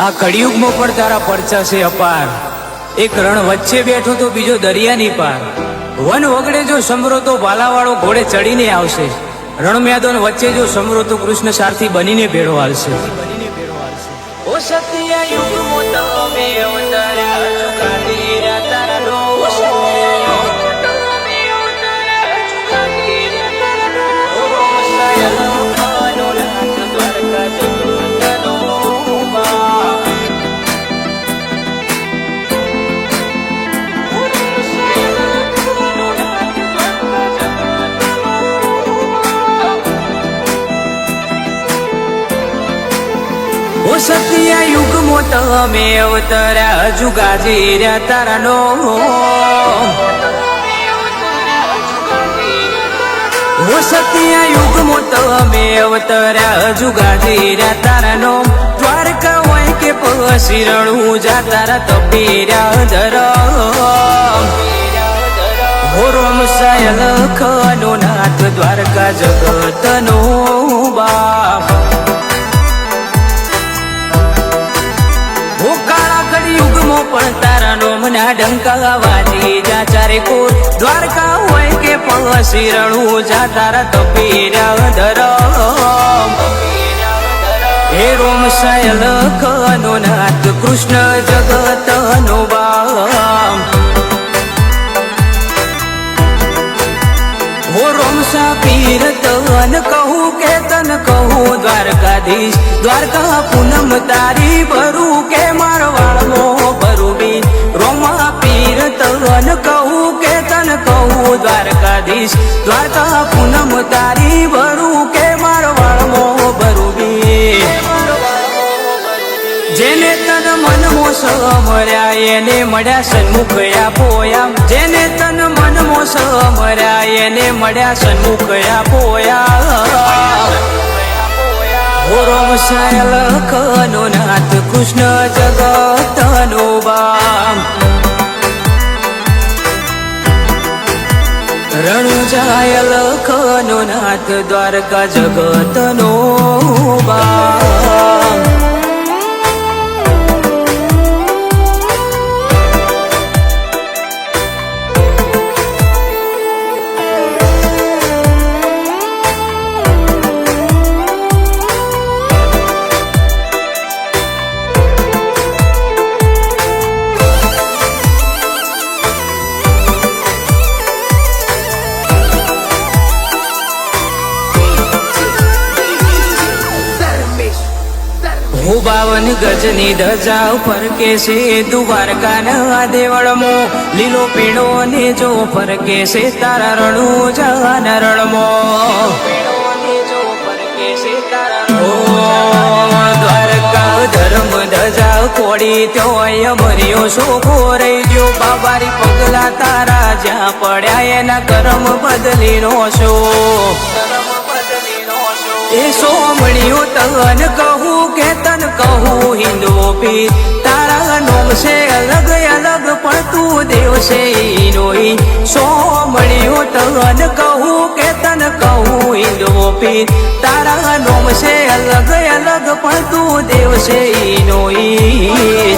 આ કળિયુગમાં પણ તારા પરચા છે અપાર। એક રણ વચ્ચે બેઠો તો બીજો દરિયાની પાર। વન વગડે જો સમરો તો ભાલાવાળો ઘોડે ચડીને આવશે। રણ મેદાન વચ્ચે જો સમરો તો કૃષ્ણ સારથી બનીને ભેળો હાલશે। ઓ સત્ય યુગ મોતો મે અવતાર્યા ચુકાદી તારા નો સત્ય યુગ મોતો મે અવતાર્યા જુગાજી રે તારા નો ઓ સત્ય યુગ મોતો મે અવતાર્યા જુગાજી રે તારા નો દ્વારકા હોય કે પછી રણું જા તારા તપીર્યા ધરમ હો રોમ સાયલ ખનો નાથ દ્વારકા જગત નો બાપ। પણ તારા નોમના ડંકા વાજી જા ચારે કોર દ્વારકા હોય કે પછી રણું જા તારા તપીર્યા ધરમ હે રોમ સાયલ ખનો નાથ કૃષ્ણ જગત નો બાપ। હો રોમ સા પીર તન કહું કે તન કહું દ્વારકાધીશ દ્વારકા પૂનમ તારી ભરું કે મારવાળમો ભરુબી રોમા પીર તન કહું કે તન કહું દ્વારકાધીશ દ્વારકા પૂનમ તારી ભરું કે મારવાળમો ભરુબી। જેને તન મન મોસ મર્યા એને મળ્યા સન્મુખ આપોયા જેને તન મન મોસ મર્યા એને મળ્યા સન્મુખ આપોયા હો રોમ સાયલ ખનો નાથ કૃષ્ણ જગત નો બાપ। રણુજાયલ ખનો નાથ દ્વારકા જગત નો બાપ। હું 52 ગજની ધજા ફરકે છે દ્વારકાના દેવળમો લીલો પીળો ને જો ફરકે છે તારા રણું જાન રણમો દ્વારકા ધર્મ ધજા કોડી ત્યોય મર્યો શોભો રહી ગયો બાબારી પગલા તારા જ્યાં પડ્યા એના કરમ બદલી નો છો એ સોમણીઓ તન કહું કે તન કહું હિન્દુ પીર તારા નોમ છે અલગ અલગ પણ તું દેવ છે ઈનોઈ સોમણીઓ તન કહું કે તન કહું હિન્દુ પીર તારા નોમ છે અલગ અલગ પણ તું દેવ છે ઈનોઈ।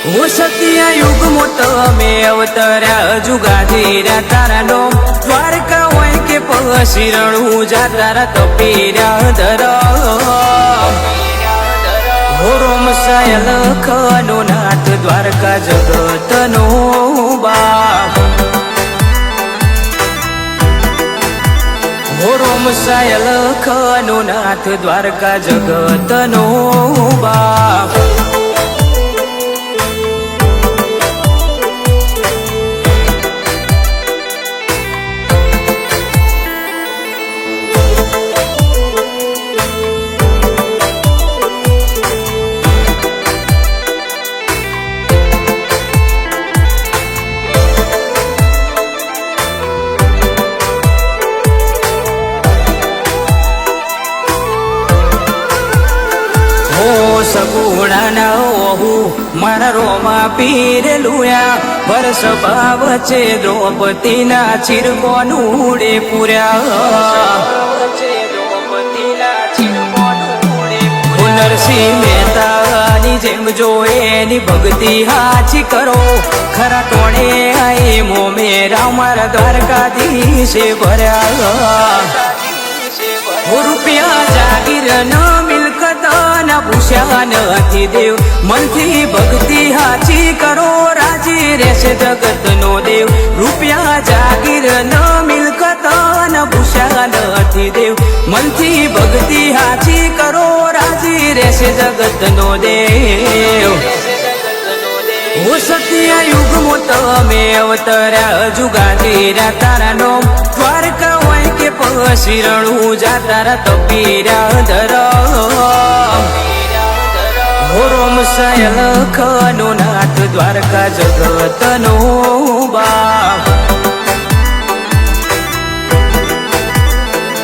હું સત્ય યુગ મોતો મે અવતાર્યા જુગાજી રે તારા નો દ્વારકા હોય કે પછી રણું જા તારા તપીર્યા ધરમ હો રોમ સાયલ ખનો નાથ દ્વારકા જગત નો બાપ। હો રોમ સાયલ ખનો નાથ દ્વારકા જગત નો બાપ। સગુણા ઓહુ મારા રોમા પીર લુયા વર્ષ ભાવ છે દ્રૌપદી ના ચિરકોનું ઉડે પૂર્યા નરસિંહ મહેતા નેમ જો એની ભક્તિ હાચી કરો ખરા ટોણે આઈ મોમે રામર દ્વારકાધીશે ભર્યા રૂપિયા જાગીર ન મિલકત ન ભૂષ્યા નથી દેવ મનથી ભક્તિ હાચી કરો રાજી રહેશે જગત નો દેવ રૂપિયા જાગીર ન મિલકત ન ભૂષ્યા નથી દેવ મનથી ભક્તિ હાચી કરો રાજી રહેશે જગત નો દેવ ઓ સત્ય યુગ તમે અવતર્યા જુગાદીરા તારા નો દ્વારકા હોય કે પછી રણું જાતારા તપીરા ધર રોમ સયલ ખનો નાથ દ્વારકા જગત નો બાપ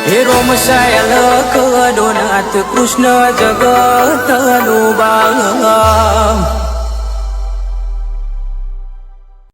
હે રોમ સયલ ખનો નાથ કૃષ્ણ જગત